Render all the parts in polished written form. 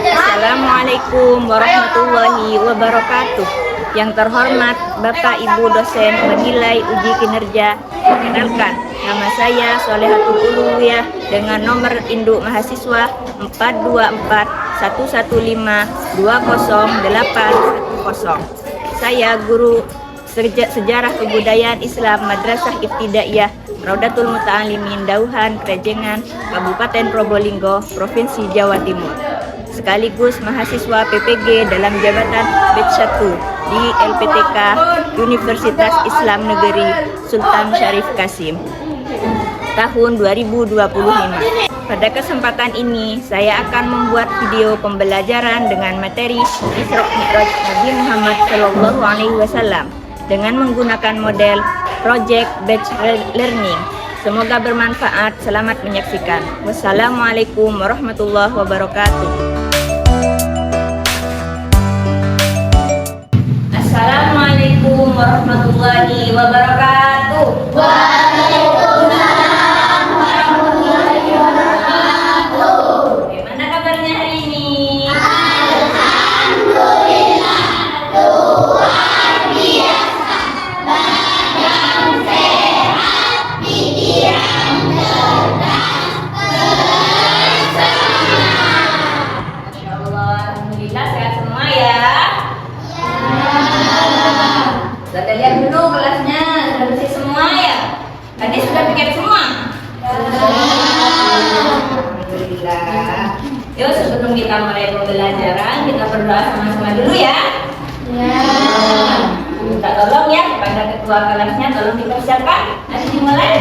Assalamualaikum warahmatullahi wabarakatuh. Yang terhormat Bapak Ibu dosen menilai uji kinerja. Perkenalkan, nama saya Solehatul Uluwiyah dengan nomor induk mahasiswa 424-115-20810. Saya guru sejarah kebudayaan Islam Madrasah Ibtidaiyah Raudatul Muta'alimin Dauhan Krejengan, Kabupaten Probolinggo, Provinsi Jawa Timur. Sekaligus mahasiswa PPG dalam jabatan Batch 1 di LPTK Universitas Islam Negeri Sultan Syarif Kasim tahun 2025. Pada kesempatan ini saya akan membuat video pembelajaran dengan materi Isra Mi'raj Nabi Muhammad SAW dengan menggunakan model Project Batch Learning. Semoga bermanfaat. Selamat menyaksikan. Wassalamualaikum warahmatullahi wabarakatuh. Assalamualaikum warahmatullahi wabarakatuh. Waalaikumsalam warahmatullahi wabarakatuh. Bagaimana kabarnya hari ini? Alhamdulillah, luar biasa. Badan sehat, pikiran cerdas, bersemangat. Masya Allah, alhamdulillah sehat semua ya. Sudah lihat dulu kelasnya, sudah bersih semua ya? Tadi sudah piket semua? Alhamdulillah. Yuk sebelum kita mulai pembelajaran, kita berdoa sama-sama dulu ya. Minta tolong ya kepada ketua kelasnya, tolong dipersiapkan. Nanti dimulai.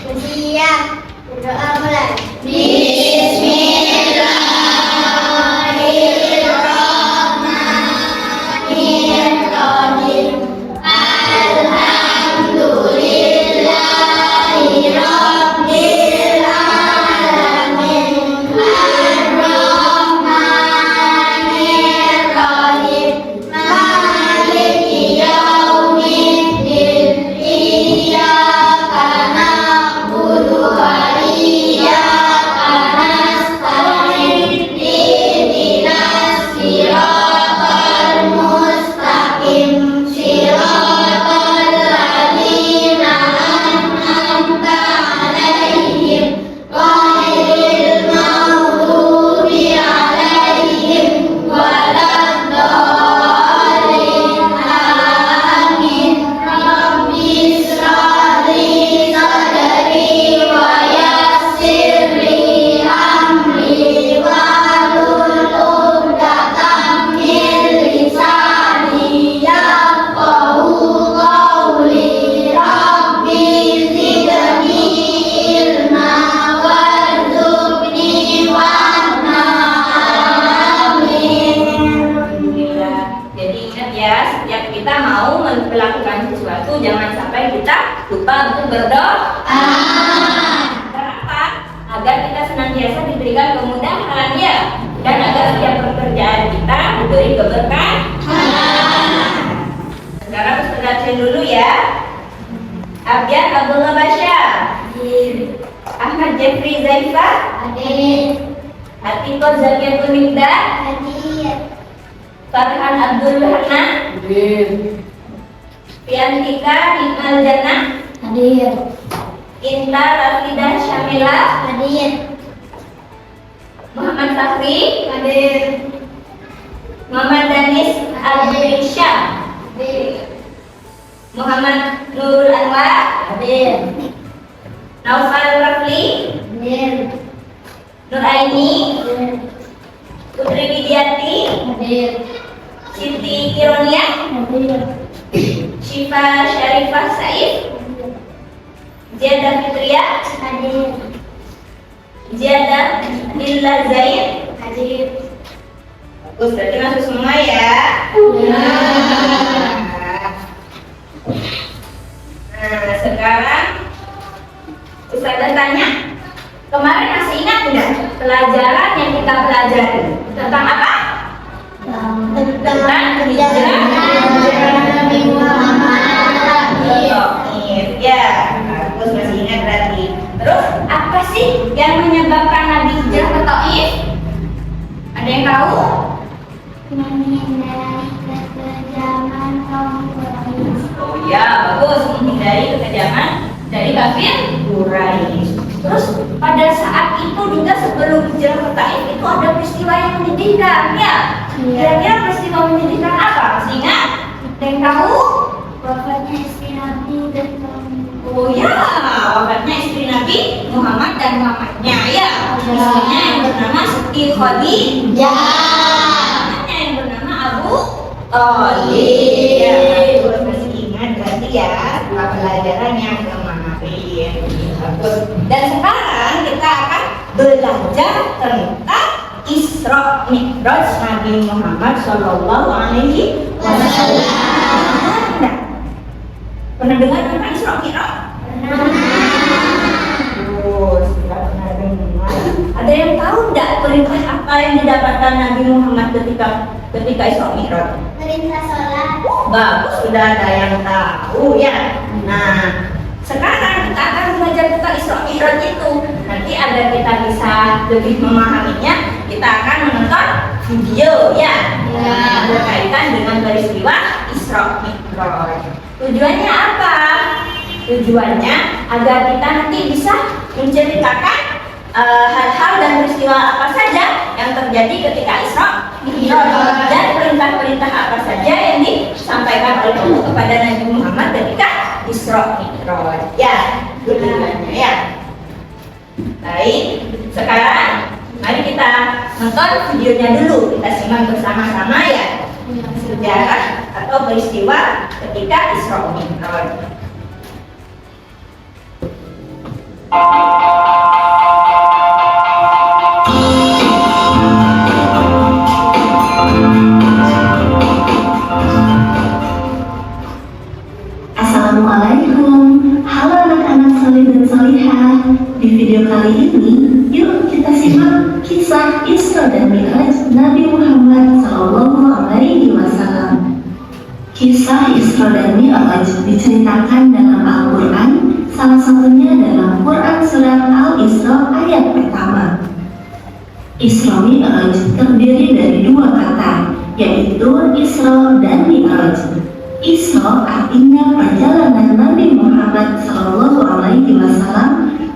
Bersiap, berdoa mulai. Bismillahirrahmanirrahim. Alhamdulillahirabbil alamin. Ar-Rahmanirrahim. Maliki yaumiddin. Iyyaka na'budu wa iyyaka nasta'in. Ihdinas siratal mustaqim. Siratal ladzina an'amta 'alaihim ghairil maghdubi 'alaihim waladdallin. Amin. Rabbi ishrah li sadri wa yassir li amri wahlul 'uqdatam min lisani yafqahu qawli. Rabbi zidni ilma warzuqni wahna. Amin. Alhamdulillah. Jadi ingat ya, setiap kita mau melakukan sesuatu jangan sampai kita lupa untuk berdoa. Kenapa? Agar kita senantiasa diberikan kemudahan ya, dan agar setiap pekerjaan kita diberi keberkahan. Sekarang kita dulu ya. Abiyat Abdullah Basyar, Ahmad Jeffrey Zaifah, Atiqah Zakiatul Migdad, Farhan Abdul Hanan, Fiantika Hikmal Jannah, Inta Rafidah Syamila, Muhammad Fakri, Muhammad Danis Al-Syah, Muhammad Nurul Anwar, Naufal Rafli, Nur Aini, Putri Widiati, Siti Kironia, Syifa Syarifah Said, Ziada Fitria, Ziada Lillah Zaid. Bagus, berarti masuk semua ya. Nah, sekarang Ustazah tanya, kemarin masih ingat tidak pelajaran yang kita pelajari tentang apa? Tentang hijrah Nabi Muhammad. Ya, bagus, masih ingat berarti. Terus apa sih yang menyebabkan Nabi hijrah ke Taif? Ada yang tahu? menghindari kekejaman kaum Quraisy. Oh ya, bagus, menghindari kekejaman dari kafir Quraisy. Terus pada saat itu juga sebelum hijrah ke Taif itu ada peristiwa yang menyedihkan ya. Kira-kira peristiwa menyedihkan apa? Masih ingat? Ada yang tahu? Wafatnya istri Nabi dan Oh ya, wafatnya istri Nabi Muhammad dan Muhammadnya ya. Istrinya yang bernama Siti Khadijah. Anaknya yang bernama Abu Thalib. Ya, masih ingat berarti ya pelajaran yang kemarin. Bagus. Dan sekarang kita akan belajar tentang Isra Mi'raj Nabi Muhammad Shallallahu Alaihi Wasallam. Pernah dengar tentang Isra Mi'raj? Oh, sudah pernah dengar. Ada yang tahu tidak perintah apa yang didapatkan Nabi Muhammad ketika Isra Mi'raj? perintah sholat. Bagus, sudah ada yang tahu ya. Nah, sekarang kita akan belajar tentang Isra Mi'raj itu. Nanti agar kita bisa lebih memahaminya, kita akan menonton video ya. Yang berkaitan dengan peristiwa Isra Mi'raj. Tujuannya apa? Tujuannya agar kita nanti bisa menceritakan hal-hal dan peristiwa apa saja yang terjadi ketika Isra Mi'raj dan perintah-perintah apa saja yang disampaikan oleh Allah kepada Nabi Muhammad ketika Isra Mi'raj. Ya, tujuannya ya. Baik, sekarang mari kita nonton videonya dulu. Kita simak bersama-sama ya. Sejarah atau peristiwa ketika Isra Mi'raj. Assalamualaikum, halo anak-anak saleh dan salihah. Di video kali ini, yuk kita simak kisah Isra dan Mi'raj Nabi Muhammad SAW. Kisah Isra dan Mi'raj diceritakan dalam Al-Quran, salah satunya dalam Quran Surat Al-Isra ayat pertama. Isra Mi'raj terdiri dari dua kata, yaitu Isra dan Mi'raj. Isra artinya perjalanan Nabi Muhammad SAW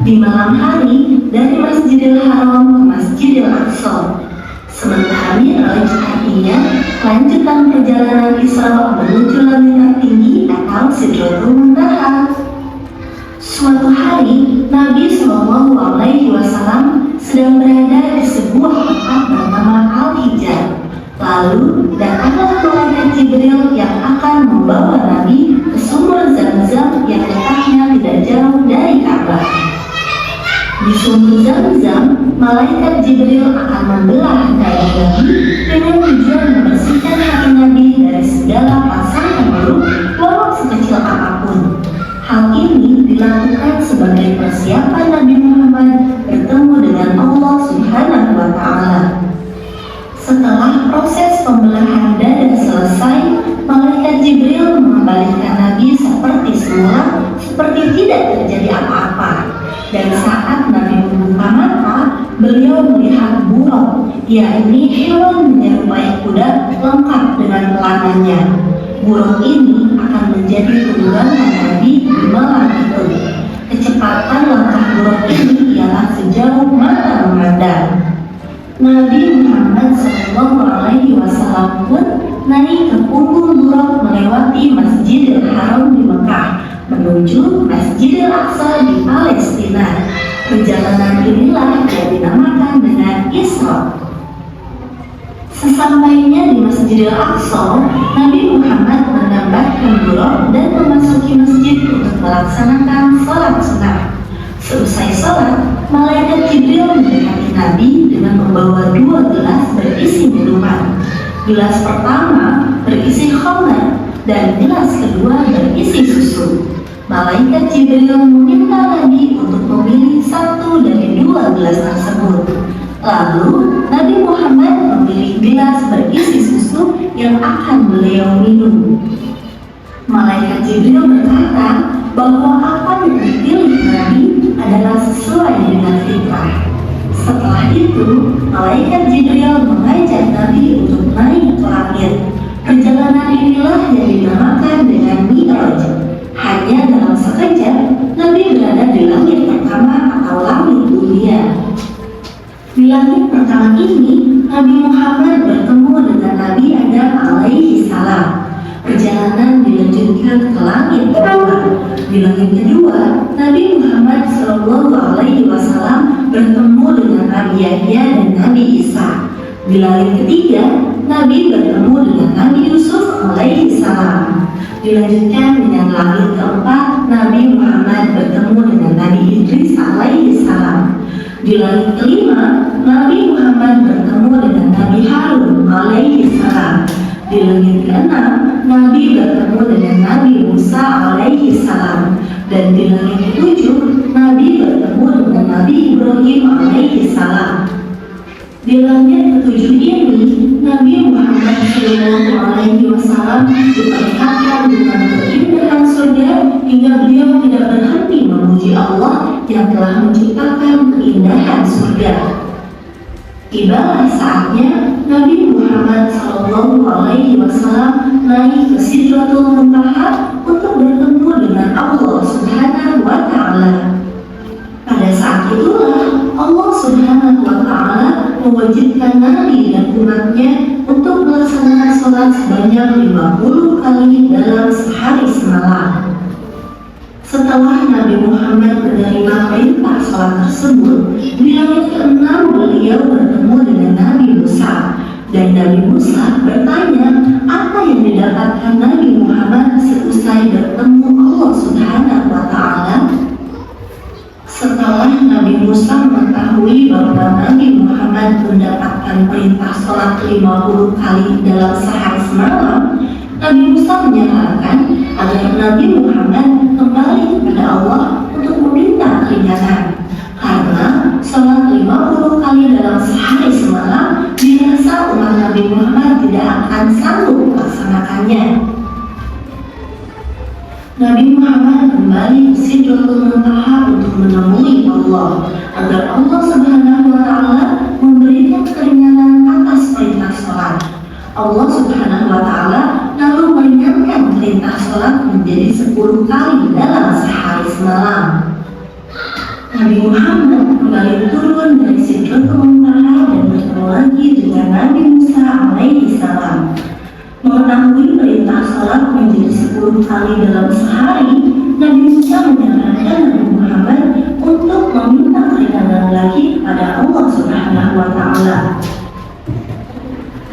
di malam hari dari Masjidil Haram ke Masjidil Aqsa. Sementara Mi'raj artinya lanjutan perjalanan Isra menuju langit tertinggi atau Sidratul Muntaha. Suatu hari Nabi SAW sedang berada di sebuah tempat bernama Al-Hijr. Lalu datanglah malaikat Jibril yang akan membawa Nabi ke sumur Zam-Zam yang letaknya tidak jauh dari Ka'bah. Di sumur Zam-Zam, malaikat Jibril akan membelah dada Nabi dengan tujuan membersihkan hati Nabi dari segala prasangka buruk, walau sekecil apapun. Hal ini dilakukan sebagai persiapan Nabi Muhammad bertemu dengan Allah Subhanahu wa Ta'ala. Setelah proses pembelahan dada selesai, malaikat Jibril mengembalikan Nabi seperti semula, seperti tidak terjadi apa-apa. Dan saat Nabi membuka mata, beliau melihat burung, yakni hewan menyerupai kuda lengkap dengan pelanannya. Burung ini akan menjadi tunggangan Nabi di malam itu. Kecepatan langkah burung ini ialah sejauh mata memandang. Nabi Muhammad SAW pun naik ke punggung burung melewati Masjidil Haram di Mekah menuju Masjidil Aqsa di Palestina. Perjalanan inilah yang dinamakan dengan Isra. Sesampainya di Masjidil Aqsa, Nabi Muhammad menambahkan burung dan memasuki masjid untuk melaksanakan sholat sunnah. Seusai sholat, malaikat Jibril mendekati Nabi dengan membawa dua gelas berisi minuman. Gelas pertama berisi khamar dan gelas kedua berisi susu. Malaikat Jibril meminta Nabi untuk memilih satu dari dua gelas tersebut. Lalu Nabi Muhammad memilih gelas berisi susu yang akan beliau minum. Malaikat Jibril berkata bahwa apa yang dipilih Nabi adalah sesuai dengan fitrah. Setelah itu, malaikat Jibril mengajak Nabi untuk naik ke langit. Perjalanan inilah yang dinamakan dengan Mi'raj. Hanya dalam sekejap, Nabi berada di langit pertama atau langit dunia. Di langit pertama ini, Nabi Muhammad bertemu dengan Nabi Adam alaihi salam. Perjalanan dilanjutkan ke langit kedua. Di langit kedua, Nabi Muhammad SAW bertemu dengan Nabi Yahya dan Nabi Isa. Di langit ketiga, Nabi bertemu dengan Nabi Yusuf alaihi salam. Dilanjutkan dengan langit keempat, Nabi Muhammad bertemu dengan Nabi Idris alaihi salam. Di langit kelima, Nabi Muhammad bertemu dengan Nabi Harun alaihi salam. Di langit keenam, Nabi bertemu dengan Nabi Musa alaihi salam. Dan di langit ketujuh, Nabi bertemu dengan Nabi Ibrahim alaihi salam. Di langit ketujuh ini, Nabi Muhammad SAW diperlihatkan dengan keindahan surga hingga beliau tidak berhenti memuji Allah yang telah menciptakan keindahan surga. Tibalah saatnya Nabi Muhammad SAW naik ke Sidratul Muntaha untuk bertemu dengan Allah Subhanahu wa Ta'ala. Pada saat itulah Allah Subhanahu wa Ta'ala mewajibkan Nabi dan umatnya untuk melaksanakan sholat sebanyak 50 kali dalam sehari semalam. Setelah Nabi Muhammad menerima perintah sholat tersebut, di langit ke-6 beliau bertemu dengan Nabi Musa. Dan Nabi Musa bertanya apa yang didapatkan Nabi Muhammad seusai bertemu Allah Subhanahu wa Ta'ala. Setelah Nabi Musa mengetahui bahwa Nabi Muhammad mendapatkan perintah sholat 50 kali dalam sehari semalam, Nabi Musa menyarankan agar Nabi Muhammad kembali kepada Allah untuk meminta keringanan. Karena sholat 50 kali dalam sehari semalam dirasa umat Nabi Muhammad tidak akan sanggup melaksanakannya. Nabi Muhammad kembali ke Sidratul Muntaha untuk menemui Allah agar Allah Subhanahu wa Ta'ala memberikan keringanan atas perintah sholat. Allah Subhanahu wa Ta'ala lalu meringankan perintah sholat menjadi 10 kali dalam sehari semalam. Nabi Muhammad kembali turun dari Sidratul Muntaha dan bertemu lagi dengan Nabi Musa alaihi salam. Mengetahui perintah sholat menjadi 10 kali dalam sehari, Nabi Musa menyarankan Nabi Muhammad untuk meminta keringanan lagi kepada Allah Subhanahu wa Ta'ala.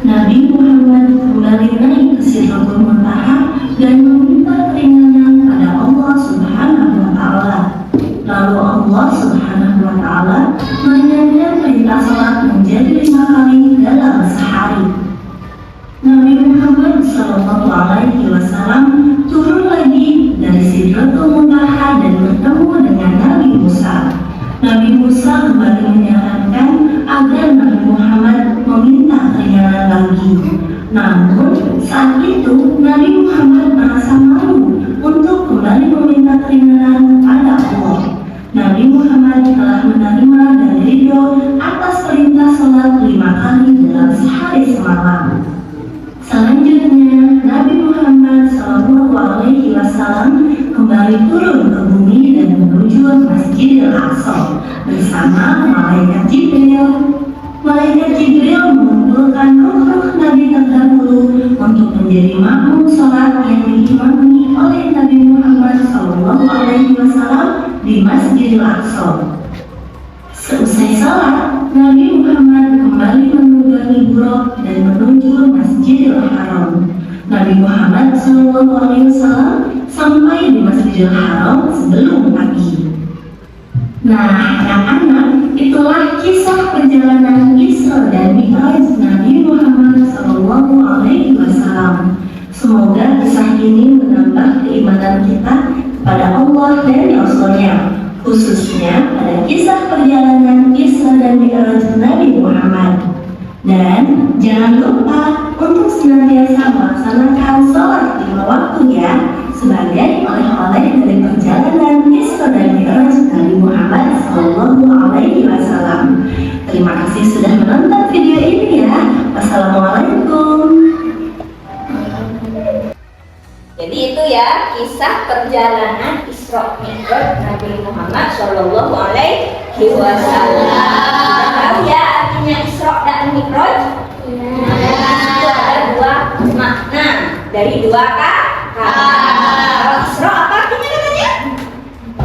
Nabi Muhammad kembali naik ke Sidratul Muntaha dan meminta keringanan pada Allah Subhanahu wa Ta'ala. Lalu Allah Subhanahu wa Ta'ala meringankan perintah sholat menjadi 5 kali dalam sehari. Nabi Muhammad SAW turun lagi dari Sidratul Muntaha dan bertemu dengan Nabi Musa. Nabi Musa kembali menyarankan agar Nabi Muhammad meminta keringanan lagi. Namun saat itu Nabi Muhammad merasa malu untuk kembali meminta keringanan kepada Allah. Nabi Muhammad telah menerima dan ridho atas perintah sholat 5 kali dalam sehari semalam. Selanjutnya, Nabi Muhammad SAW kembali turun ke bumi dan menuju Masjidil Aqsa bersama Malaikat Jibril. Malaikat Jibril mengumpulkan ruh-ruh Nabi terdahulu untuk menjadi makmum sholat yang diimami oleh Nabi Muhammad SAW di Masjidil Aqsa. Seusai sholat, Nabi Muhammad kembali menunggangi buruk dan menuju Masjidil Haram. Nabi Muhammad SAW sampai di Masjidil Haram sebelum pagi. Nah, anak-anak, itulah kisah perjalanan Isra dan Mi'raj Nabi Muhammad SAW. Semoga kisah ini menambah keimanan kita pada Allah dan Rasul-Nya, khususnya pada kisah perjalanan Isra dan Mi'raj Nabi Muhammad. Dan jangan lupa untuk senantiasa melaksanakan sholat 5 waktu ya, sebagai oleh-oleh dari perjalanan Isra dan Mi'raj Nabi Muhammad SAW. Terima kasih. kasih sudah menonton video ini ya. Wassalamualaikum. Jadi itu ya kisah perjalanan Isra Mi'raj Nabi Muhammad Shallallahu Alaihi Wasallam. Tahu ya artinya Isra dan Mi'raj? Itu ada dua makna dari dua kata. Kalau Isra apa artinya katanya?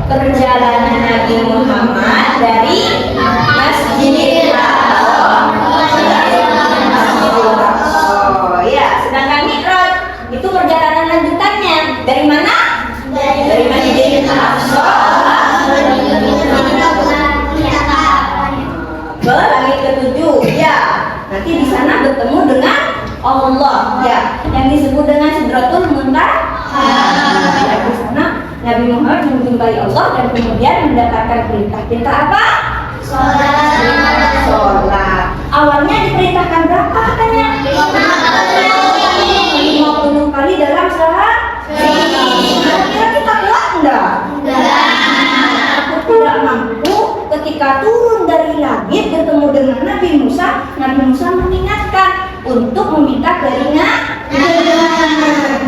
Perjalanan Nabi Muhammad dari Masjidil Haram oh ya, sedangkan Mi'raj itu perjalanan lanjutannya dari mana? Dari Masjidil Aqsa ke langit ketujuh ya. Nanti di sana bertemu dengan Allah ya, yang disebut dengan Sidratul Muntaha. Ya, di sana Nabi Muhammad menjumpai Allah dan kemudian mendapatkan perintah apa? Sholat. Awalnya diperintahkan berapa katanya? 50 kali dalam sehari. Kira-kira kita kuat enggak? Aku tidak mampu. Ketika turun dari langit bertemu dengan Nabi Musa mengingatkan untuk meminta keringanan.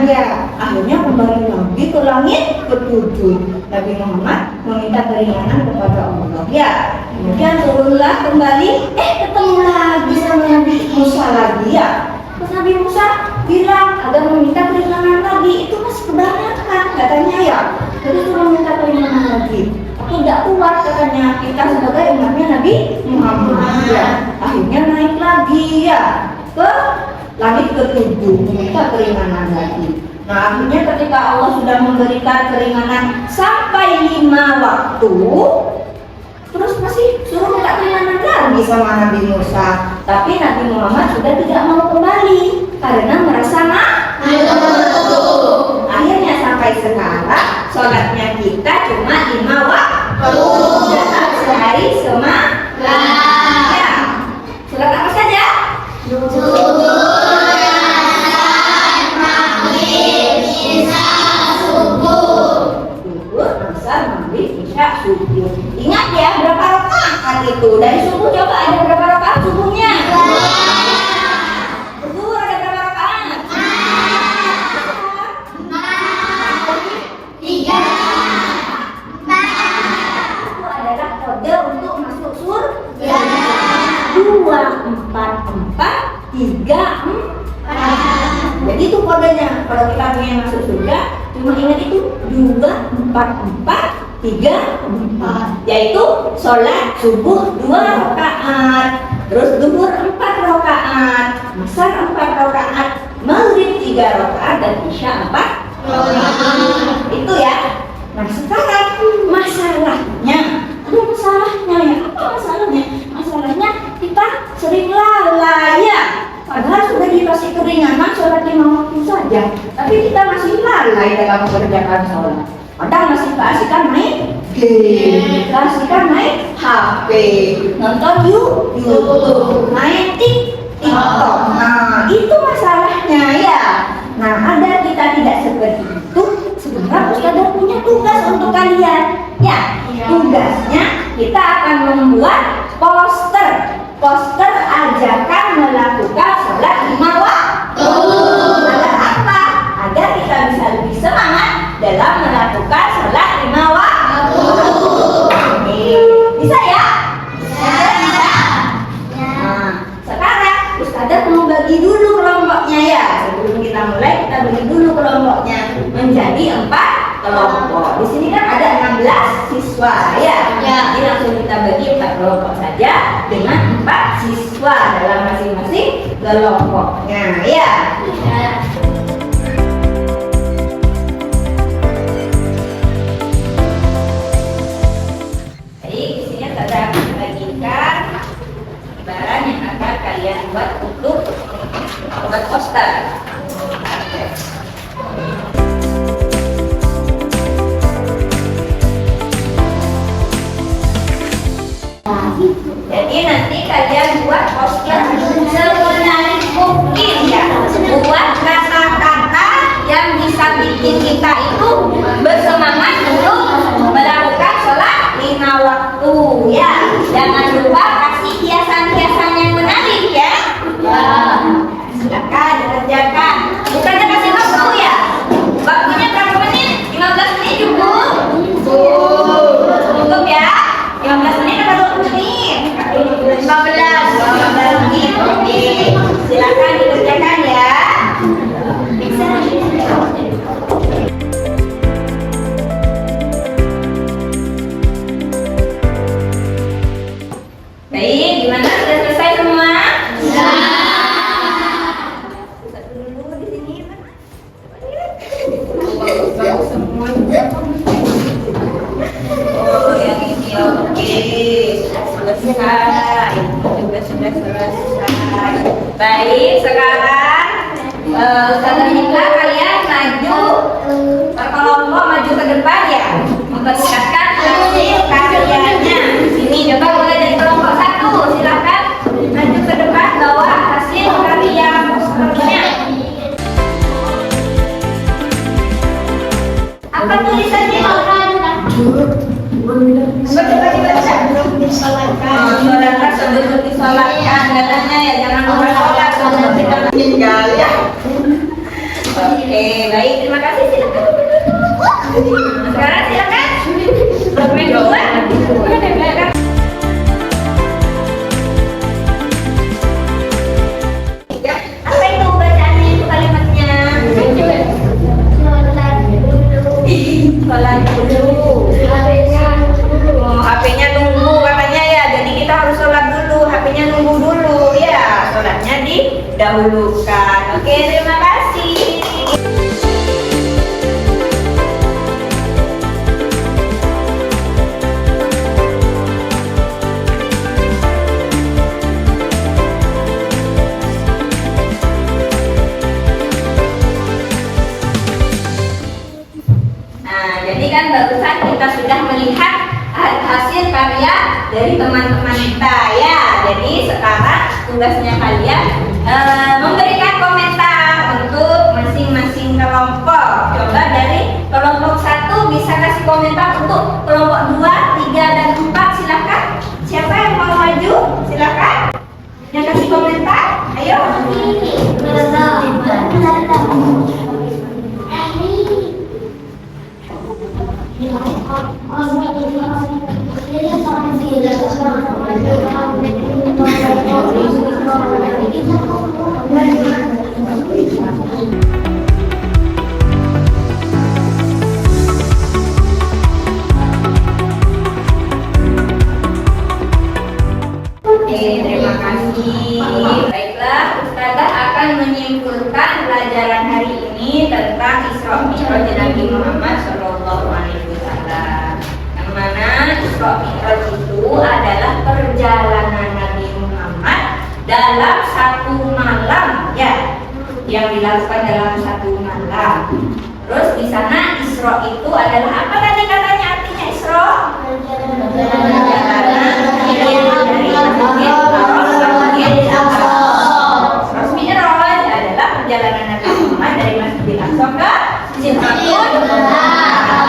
Ya, akhirnya kembali lagi ke langit ketujuh. Nabi Muhammad meminta keringanan kepada Allah. Ya, kemudian turunlah kembali. Ketemu lagi sama Nabi Musa lagi ya. Terus Nabi Musa bilang agar meminta keringanan lagi. Itu masih kebanyakan katanya ya. Jadi turun minta keringanan lagi. Aku tidak kuat katanya, kita sebagai umatnya Nabi Muhammad ya. Akhirnya naik lagi ya ke langit ketujuh meminta keringanan lagi. Nah akhirnya ketika Allah sudah memberikan keringanan sampai 5 waktu, terus masih suruh minta keringanan lagi sama Nabi Musa. Tapi Nabi Muhammad sudah tidak mau kembali karena merasa ngantuk. Akhirnya sampai sekarang sholatnya kita cuma 5 waktu dalam sehari semalam. Ya. Sholat apa saja? Subuh. Ingat ya berapa rakaat itu? Dari subuh coba ada berapa rakaat subuhnya? Zuhur ada berapa rakaat? 3. Itu adalah kode untuk masuk surga. 2, 4, 4, 3, 4. Jadi itu kodenya. Kalau kita ingin masuk surga, cuma ingat itu 2, 4, 4, 3, 4, yaitu sholat subuh 2 rakaat, terus zuhur 4 rakaat, asar 4 rakaat, maghrib 3 rakaat, dan isya 4 rakaat. Itu ya. Nah sekarang masalahnya, ya apa masalahnya? Masalahnya kita sering lalai ya. Padahal sudah dikasih keringanan sholat 5 waktu saja, tapi kita masih lalai dalam mengerjakan sholat. Padahal masih keasikan main game, keasikan main HP, nonton YouTube, main TikTok. Nah itu masalahnya ya. Nah agar kita tidak seperti itu, sebenarnya Ustazah punya tugas untuk kalian. Ya, tugasnya kita akan membuat poster ajakan melakukan sholat 5 waktu. Agar apa? Agar kita bisa lebih semangat dalam melakukan sholat 5 waktu. Bisa ya? Bisa. Nah, sekarang Ustazah mau bagi dulu kelompoknya ya. Sebelum kita mulai, kita bagi dulu kelompoknya menjadi 4 kelompok. Di sini kan ada 16 siswa ya. Jadi langsung kita bagi 4 kelompok saja dengan 4 siswa dalam masing-masing kelompoknya ya. Bahan yang akan kalian buat untuk buat poster. Jadi nanti kalian buat poster semenarik mungkin ya, sudah selesai. Baik, sekarang Ustazah Nikla, kalian maju berkelompok, maju ke depan ya, memperlihatkan hasil karyanya. Sini coba mulai dari kelompok 1, silakan maju ke depan bawa hasil karya posternya. Apa tulisannya? Sholatkan sebelum disolatkan, katanya ya, jangan lupa sholat sebelum kita meninggal ya. Oke, baik, terima kasih, silakan. Sekarang silakan bermain dua. Apa itu bacaannya, itu kalimatnya? Sholat dulu. HP-nya nunggu katanya ya, jadi kita harus sholat dulu. HP-nya nunggu dulu ya, sholatnya didahulukan. Oke, terima kasih. Nah, jadi kan barusan kita sudah melihat hasil karya dari teman-teman kita ya. Jadi sekarang tugasnya kalian memberikan komentar untuk masing-masing kelompok. Coba dari kelompok 1 bisa kasih komentar untuk kelompok 2, 3, dan 4. Silakan. Siapa yang mau maju? Silakan. Yang kasih komentar. Ayo. Oke, terima kasih. Baiklah, Ustazah akan menyimpulkan pelajaran hari ini tentang Isra Mi'raj Nabi Muhammad SAW. Yang mana Isra Mi'raj itu adalah perjalanan Nabi Muhammad dalam satu malam ya, yang dilakukan dalam satu malam. Terus di sana Isra itu adalah apa tadi katanya artinya Isra? Mi'raj adalah perjalanan Nabi Muhammad dari Masjidil Aqsa ke Sidratul Muntaha.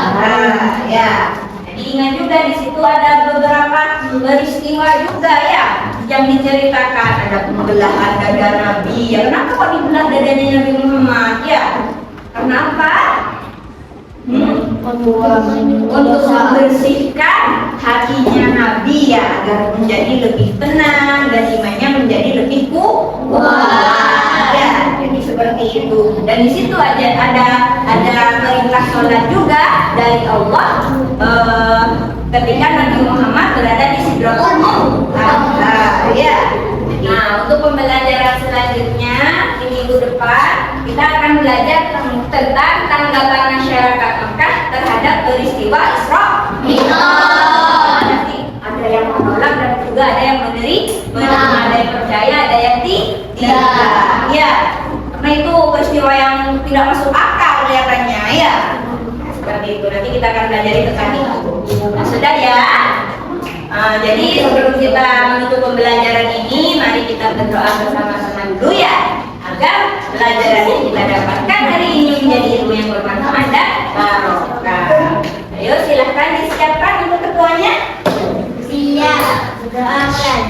Ya. Jadi ingat juga di situ ada beberapa peristiwa juga ya yang diceritakan. Ada pembelahan dada Nabi. Ya, kenapa kok dibelah dadanya Nabi Muhammad? Ya. Karena apa? Untuk membersihkan hatinya Nabi ya, agar menjadi lebih tenang dan imannya menjadi lebih kuat ya, jadi seperti itu. Dan di situ ada perintah sholat juga dari Allah ketika Nabi Muhammad berada di Sidratul Muntaha ya. Nah, untuk pembelajaran selanjutnya di minggu depan kita akan belajar tentang tanggapan masyarakat Mekah terhadap peristiwa Isra Mi'raj. Nanti ada yang menolak dan juga ada yang menerima, ada yang percaya, ada yang tidak. Ya, karena itu peristiwa yang tidak masuk akal kelihatannya ya. Seperti itu. Nanti kita akan belajar tentang itu. Nah, sudah ya. Jadi sebelum kita menutup pembelajaran ini, mari kita berdoa bersama-sama dulu ya, agar pelajaran yang kita dapatkan hari ini menjadi ilmu yang bermanfaat dan barokah. Ayo silahkan disiapkan untuk ketuanya. Siap. Doakan.